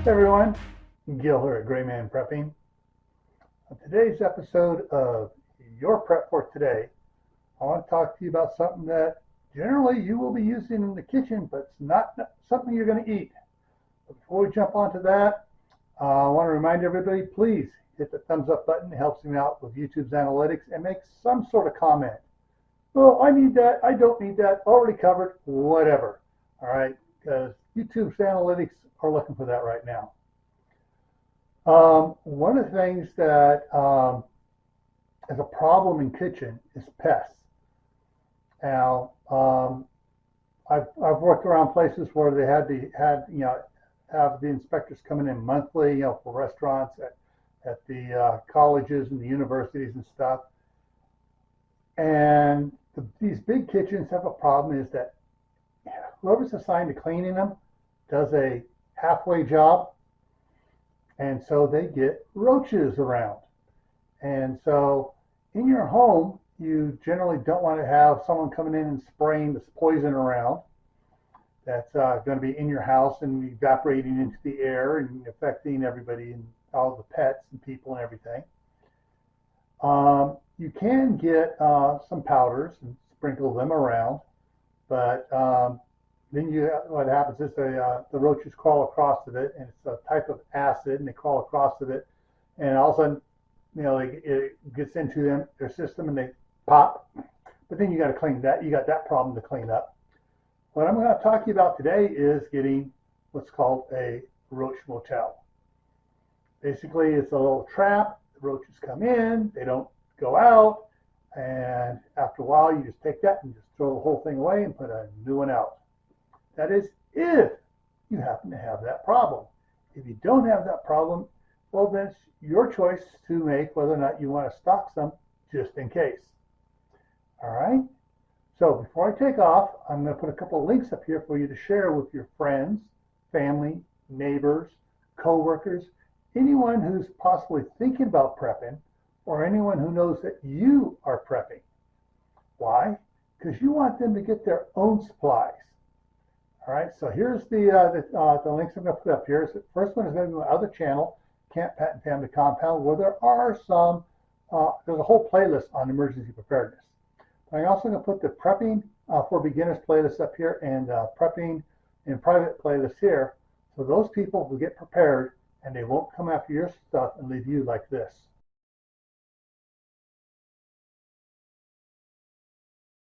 Hey everyone, Gil here at Grayman Prepping. On today's episode of Your Prep for Today, I want to talk to you about something that generally you will be using in the kitchen, but it's not something you're going to eat. But before we jump onto that, I want to remind everybody, please hit the thumbs up button. It helps me out with YouTube's analytics, and make some sort of comment. Well, I need that, I don't need that, already covered, whatever. All right, because YouTube's analytics are looking for that right now. One of the things that is a problem in kitchen is pests. Now, I've worked around places where they have the inspectors coming in monthly, for restaurants, at the colleges and the universities and stuff. And these big kitchens have a problem is that whoever's assigned to cleaning them does a halfway job, and so they get roaches around. And so in your home, you generally don't want to have someone coming in and spraying this poison around that's going to be in your house and evaporating into the air and affecting everybody and all the pets and people and everything. You can get some powders and sprinkle them around, but then what happens is the roaches crawl across of it, and it's a type of acid, and they crawl across of it, and all of a sudden, it gets into their system, and they pop. But then you got to clean that. You got that problem to clean up. What I'm going to talk to you about today is getting what's called a Roach Motel. Basically, it's a little trap. The roaches come in, they don't go out, and after a while, you just take that and just throw the whole thing away and put a new one out. That is if you happen to have that problem. If you don't have that problem, well, then it's your choice to make whether or not you want to stock some just in case. All right? So before I take off, I'm going to put a couple of links up here for you to share with your friends, family, neighbors, co-workers, anyone who's possibly thinking about prepping, or anyone who knows that you are prepping. Why? Because you want them to get their own supplies. All right, so here's the links I'm going to put up here. So the first one is going to be my other channel, Camp Pet and Family Compound, where there are some, there's a whole playlist on emergency preparedness. But I'm also going to put the Prepping for Beginners playlist up here and Prepping in Private playlist here. So those people will get prepared and they won't come after your stuff and leave you like this.